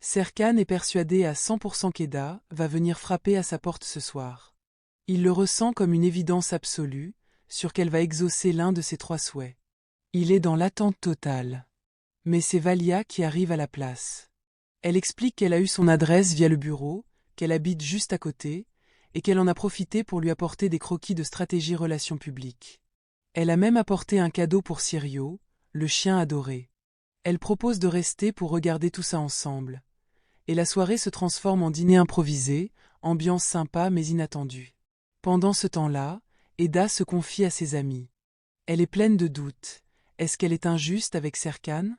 Serkan est persuadé à 100% qu'Eda va venir frapper à sa porte ce soir. Il le ressent comme une évidence absolue, sûre qu'elle va exaucer l'un de ses 3 souhaits. Il est dans l'attente totale. Mais c'est Valia qui arrive à la place. Elle explique qu'elle a eu son adresse via le bureau, qu'elle habite juste à côté, et qu'elle en a profité pour lui apporter des croquis de stratégie relations publiques. Elle a même apporté un cadeau pour Sirio, le chien adoré. Elle propose de rester pour regarder tout ça ensemble. Et la soirée se transforme en dîner improvisé, ambiance sympa mais inattendue. Pendant ce temps-là, Eda se confie à ses amis. Elle est pleine de doutes. Est-ce qu'elle est injuste avec Serkan?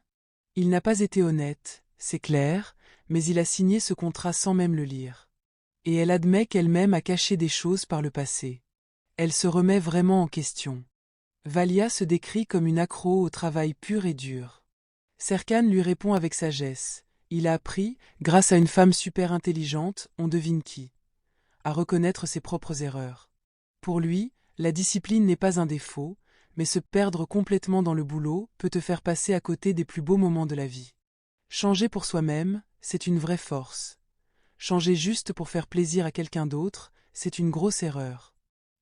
Il n'a pas été honnête, c'est clair, mais il a signé ce contrat sans même le lire. Et elle admet qu'elle-même a caché des choses par le passé. Elle se remet vraiment en question. Valia se décrit comme une accro au travail pur et dur. Serkan lui répond avec sagesse. Il a appris, grâce à une femme super intelligente, on devine qui, à reconnaître ses propres erreurs. Pour lui, la discipline n'est pas un défaut, mais se perdre complètement dans le boulot peut te faire passer à côté des plus beaux moments de la vie. Changer pour soi-même, c'est une vraie force. Changer juste pour faire plaisir à quelqu'un d'autre, c'est une grosse erreur.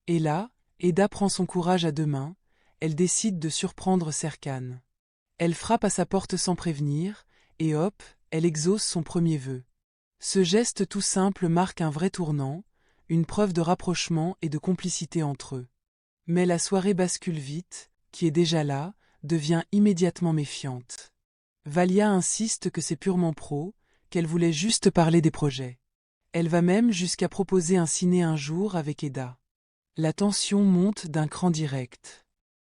Et là, Eda prend son courage à 2 mains, elle décide de surprendre Serkan. Elle frappe à sa porte sans prévenir, et hop, elle exauce son premier vœu. Ce geste tout simple marque un vrai tournant, une preuve de rapprochement et de complicité entre eux. Mais la soirée bascule vite, qui est déjà là, devient immédiatement méfiante. Valia insiste que c'est purement pro, qu'elle voulait juste parler des projets. Elle va même jusqu'à proposer un ciné un jour avec Eda. La tension monte d'un cran direct.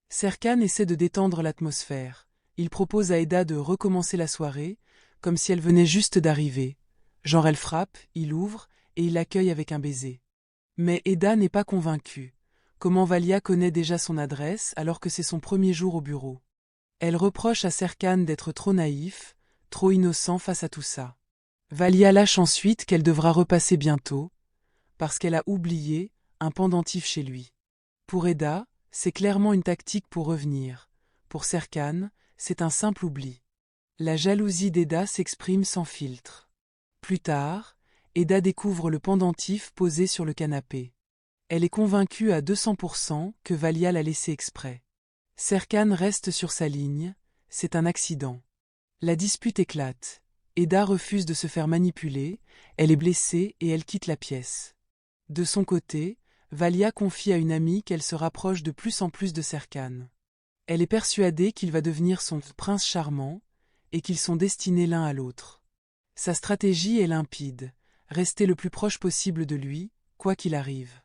Serkan essaie de détendre l'atmosphère. Il propose à Eda de recommencer la soirée, comme si elle venait juste d'arriver. Genre elle frappe, il ouvre, et il l'accueille avec un baiser. Mais Eda n'est pas convaincue. Comment Valia connaît déjà son adresse alors que c'est son premier jour au bureau? Elle reproche à Serkan d'être trop naïf, trop innocent face à tout ça. Valia lâche ensuite qu'elle devra repasser bientôt, parce qu'elle a oublié un pendentif chez lui. Pour Eda, c'est clairement une tactique pour revenir. Pour Serkan, c'est un simple oubli. La jalousie d'Eda s'exprime sans filtre. Plus tard, Eda découvre le pendentif posé sur le canapé. Elle est convaincue à 200% que Valia l'a laissé exprès. Serkan reste sur sa ligne, c'est un accident. La dispute éclate. Eda refuse de se faire manipuler, elle est blessée et elle quitte la pièce. De son côté, Valia confie à une amie qu'elle se rapproche de plus en plus de Serkan. Elle est persuadée qu'il va devenir son prince charmant et qu'ils sont destinés l'un à l'autre. Sa stratégie est limpide, rester le plus proche possible de lui, quoi qu'il arrive.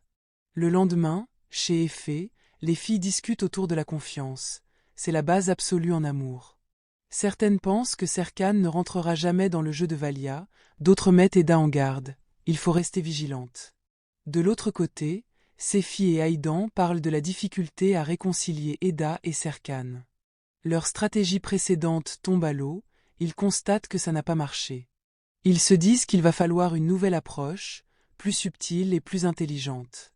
Le lendemain, chez Effet, les filles discutent autour de la confiance. C'est la base absolue en amour. Certaines pensent que Serkan ne rentrera jamais dans le jeu de Valia, d'autres mettent Eda en garde. Il faut rester vigilante. De l'autre côté, Sefi et Aïdan parlent de la difficulté à réconcilier Eda et Serkan. Leur stratégie précédente tombe à l'eau, ils constatent que ça n'a pas marché. Ils se disent qu'il va falloir une nouvelle approche, plus subtile et plus intelligente.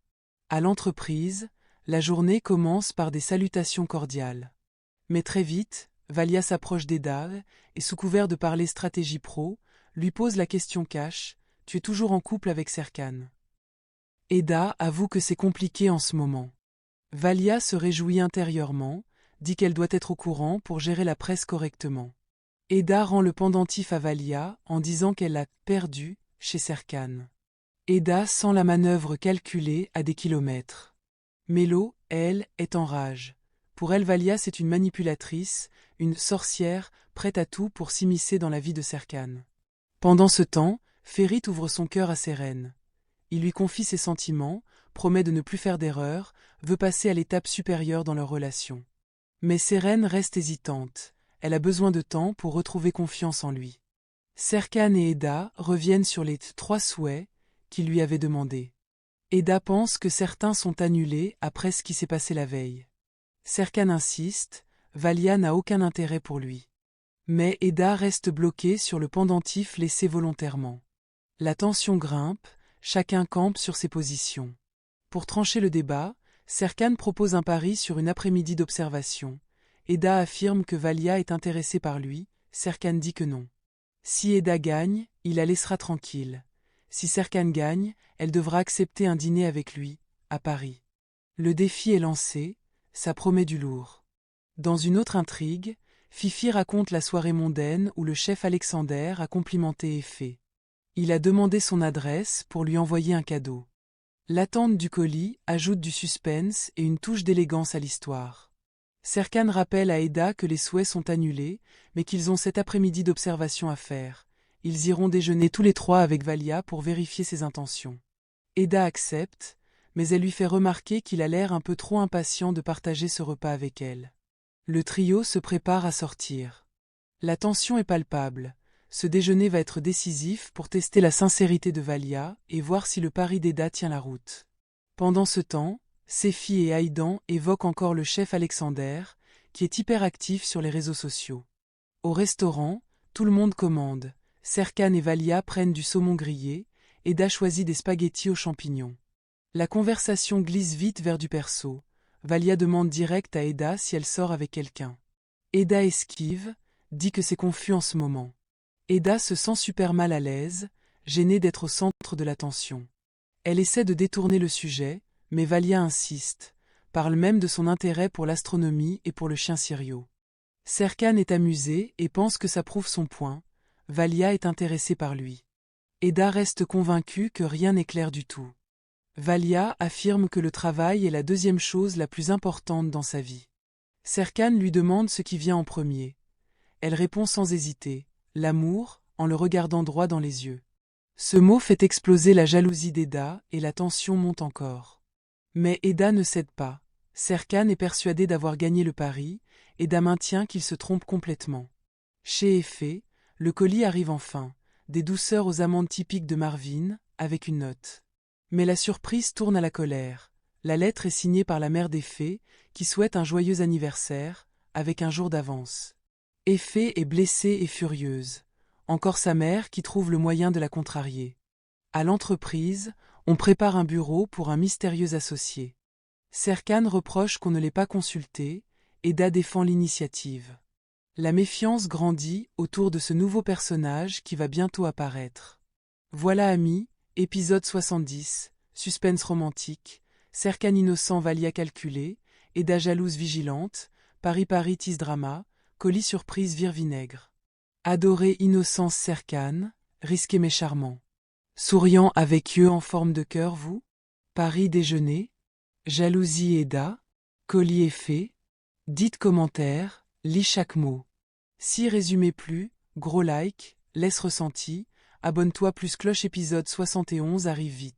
À l'entreprise, la journée commence par des salutations cordiales. Mais très vite, Valia s'approche d'Eda et, sous couvert de parler stratégie pro, lui pose la question cash: « Tu es toujours en couple avec Serkan ?» Eda avoue que c'est compliqué en ce moment. Valia se réjouit intérieurement, dit qu'elle doit être au courant pour gérer la presse correctement. Eda rend le pendentif à Valia en disant qu'elle l'a perdu chez Serkan. Eda sent la manœuvre calculée à des kilomètres. Mélo, elle, est en rage. Pour elle, Valia, c'est une manipulatrice, une sorcière, prête à tout pour s'immiscer dans la vie de Serkan. Pendant ce temps, Ferit ouvre son cœur à Seren. Il lui confie ses sentiments, promet de ne plus faire d'erreur, veut passer à l'étape supérieure dans leur relation. Mais Seren reste hésitante. Elle a besoin de temps pour retrouver confiance en lui. Serkan et Eda reviennent sur les 3 souhaits qu'il lui avait demandés. Eda pense que certains sont annulés après ce qui s'est passé la veille. Serkan insiste, Valia n'a aucun intérêt pour lui. Mais Eda reste bloquée sur le pendentif laissé volontairement. La tension grimpe, chacun campe sur ses positions. Pour trancher le débat, Serkan propose un pari sur une après-midi d'observation. Eda affirme que Valia est intéressée par lui, Serkan dit que non. Si Eda gagne, il la laissera tranquille. Si Serkan gagne, elle devra accepter un dîner avec lui, à Paris. Le défi est lancé, ça promet du lourd. Dans une autre intrigue, Fifi raconte la soirée mondaine où le chef Alexander a complimenté Effé. Il a demandé son adresse pour lui envoyer un cadeau. L'attente du colis ajoute du suspense et une touche d'élégance à l'histoire. Serkan rappelle à Eda que les souhaits sont annulés, mais qu'ils ont cet après-midi d'observation à faire. Ils iront déjeuner tous les trois avec Valia pour vérifier ses intentions. Eda accepte, mais elle lui fait remarquer qu'il a l'air un peu trop impatient de partager ce repas avec elle. Le trio se prépare à sortir. La tension est palpable. Ce déjeuner va être décisif pour tester la sincérité de Valia et voir si le pari d'Eda tient la route. Pendant ce temps, Sefi et Haïdan évoquent encore le chef Alexander, qui est hyperactif sur les réseaux sociaux. Au restaurant, tout le monde commande. Serkan et Valia prennent du saumon grillé, Eda choisit des spaghettis aux champignons. La conversation glisse vite vers du perso. Valia demande direct à Eda si elle sort avec quelqu'un. Eda esquive, dit que c'est confus en ce moment. Eda se sent super mal à l'aise, gênée d'être au centre de l'attention. Elle essaie de détourner le sujet, mais Valia insiste, parle même de son intérêt pour l'astronomie et pour le chien Sirio. Serkan est amusé et pense que ça prouve son point. Valia est intéressée par lui. Eda reste convaincue que rien n'est clair du tout. Valia affirme que le travail est la deuxième chose la plus importante dans sa vie. Serkan lui demande ce qui vient en premier. Elle répond sans hésiter, l'amour, en le regardant droit dans les yeux. Ce mot fait exploser la jalousie d'Eda et la tension monte encore. Mais Eda ne cède pas. Serkan est persuadé d'avoir gagné le pari, Eda maintient qu'il se trompe complètement. Chez Effé, le colis arrive enfin, des douceurs aux amandes typiques de Marvin, avec une note. Mais la surprise tourne à la colère. La lettre est signée par la mère d'Effé, qui souhaite un joyeux anniversaire, avec un jour d'avance. Effé est blessée et furieuse. Encore sa mère qui trouve le moyen de la contrarier. À l'entreprise, on prépare un bureau pour un mystérieux associé. Serkan reproche qu'on ne l'ait pas consulté, Eda défend l'initiative. La méfiance grandit autour de ce nouveau personnage qui va bientôt apparaître. Voilà amis, épisode 70, suspense romantique, Serkan innocent Valia calculé, Eda jalouse vigilante, Paris tease drama, colis surprise vire vinaigre. Adoré innocence Serkan, risqué mais charmant. Souriant avec yeux en forme de cœur vous? Paris déjeuner? Jalousie Eda? Colis Effé? Dites commentaire, lis chaque mot. Si résumé plus, gros like, laisse ressenti, abonne-toi plus cloche épisode 71 arrive vite.